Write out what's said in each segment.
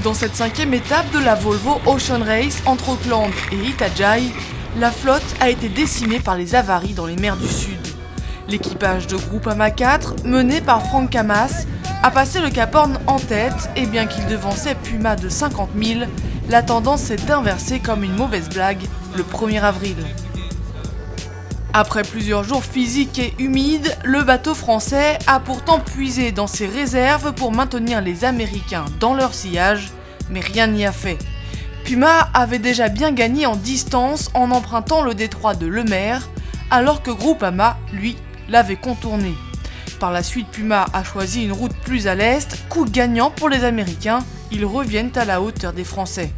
Dans cette 5e étape de la Volvo Ocean Race entre Auckland et Itajaí, la flotte a été décimée par les avaries dans les mers du Sud. L'équipage de Groupama 4, mené par Frank Kammas, a passé le Cap Horn en tête et bien qu'il devançait Puma de 50 000, la tendance s'est inversée comme une mauvaise blague le 1er avril. Après plusieurs jours physiques et humides, le bateau français a pourtant puisé dans ses réserves pour maintenir les Américains dans leur sillage, mais rien n'y a fait. Puma avait déjà bien gagné en distance en empruntant le détroit de Lemaire, alors que Groupama, lui, l'avait contourné. Par la suite, Puma a choisi une route plus à l'est, coup gagnant pour les Américains, ils reviennent à la hauteur des Français.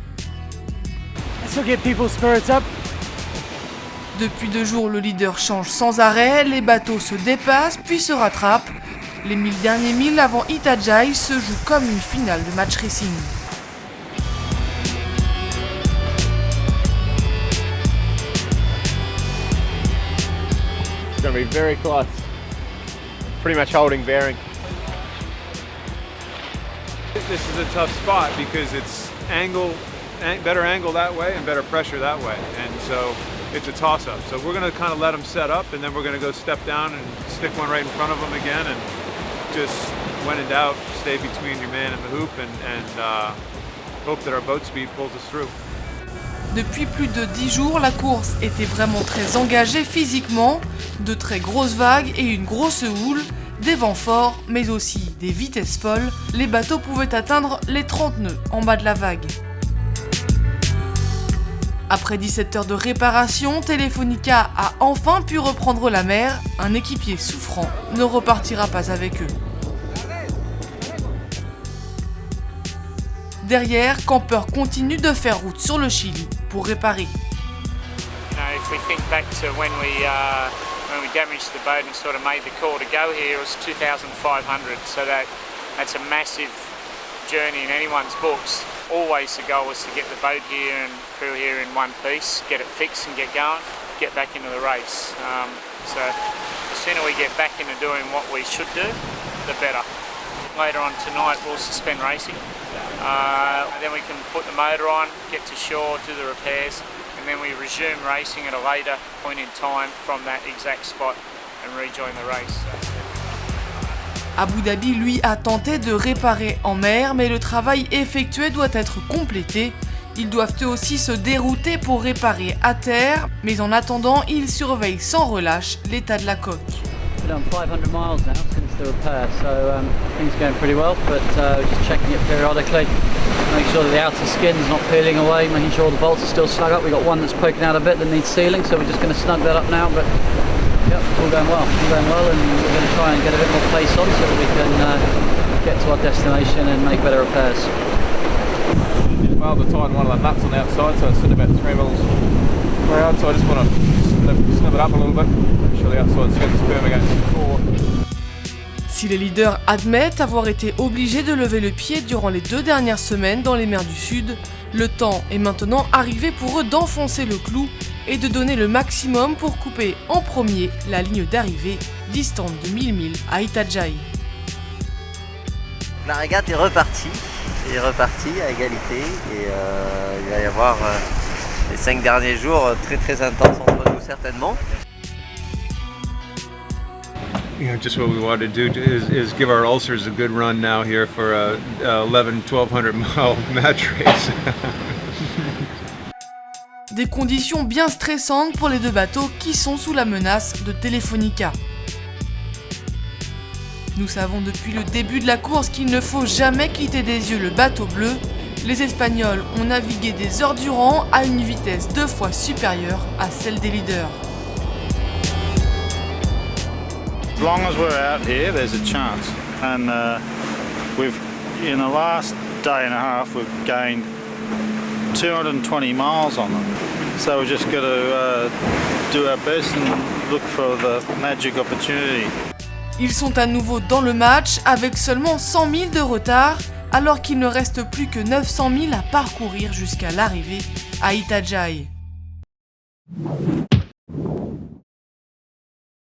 Depuis 2 jours, le leader change sans arrêt, les bateaux se dépassent puis se rattrapent. Les 1000 derniers milles avant Itajaí se jouent comme une finale de match racing. It's going to be very close. Pretty much holding bearing. This is a tough spot because it's better angle that way and better pressure that way, and so it's a toss-up. So we're going to kind of let them set up, and then we're going to go step down and stick one right in front of them again, and just when in doubt, stay between your man and the hoop, and hope that our boat speed pulls us through. Depuis plus de 10 jours, la course était vraiment très engagée physiquement, de très grosses vagues et une grosse houle, des vents forts, mais aussi des vitesses folles. Les bateaux pouvaient atteindre les 30 nœuds en bas de la vague. Après 17 heures de réparation, Telefonica a enfin pu reprendre la mer. Un équipier souffrant ne repartira pas avec eux. Derrière, Camper continue de faire route sur le Chili pour réparer. If we think back to when we damaged the boat and sort of made the call to go here, it was 2,500. So that's a massive journey in anyone's books. Always the goal was to get the boat here and crew here in one piece, get it fixed and get going, get back into the race. So the sooner we get back into doing what we should do, the better. Later on tonight we'll suspend racing. Then we can put the motor on, get to shore, do the repairs, and then we resume racing at a later point in time from that exact spot and rejoin the race. Abu Dhabi, lui, a tenté de réparer en mer, mais le travail effectué doit être complété. Ils doivent eux aussi se dérouter pour réparer à terre, mais en attendant, ils surveillent sans relâche l'état de la coque. We've done 500 miles now since the repair, so things are going pretty well, but we're just checking it periodically, make sure that the outer skin is not peeling away, making sure the bolts are still snug up. We've got one that's poking out a bit that needs sealing, so we're just going to snug that up now, but yep, it's all going well, and we're going to try and get a bit more pace on so that we can get to our destination and make better repairs. Well, to tighten one of the nuts on the outside, so it's sitting about 3 mils per hour, so I just want to snip it up a little bit, make sure the outside's firm against the core. Si les leaders admettent avoir été obligés de lever le pied durant les 2 dernières semaines dans les mers du Sud, le temps est maintenant arrivé pour eux d'enfoncer le clou et de donner le maximum pour couper en premier la ligne d'arrivée, distante de 1000 milles à Itajaí. La régate est repartie à égalité et il va y avoir les 5 derniers jours très très intenses entre nous certainement. You know, just what we wanted to do is give our ulcers a good run now here for a 1,200 mile match race. Des conditions bien stressantes pour les 2 bateaux qui sont sous la menace de Telefonica. Nous savons depuis le début de la course qu'il ne faut jamais quitter des yeux le bateau bleu. Les Espagnols ont navigué des heures durant à une vitesse 2 fois supérieure à celle des leaders. As long as we're out here, there's a chance. And in the last day and a half, we've gained 220 miles on them. So we've just got to do our best and look for the magic opportunity. Ils sont à nouveau dans le match avec seulement 100 000 de retard, alors qu'il ne reste plus que 900 000 à parcourir jusqu'à l'arrivée à Itajaí.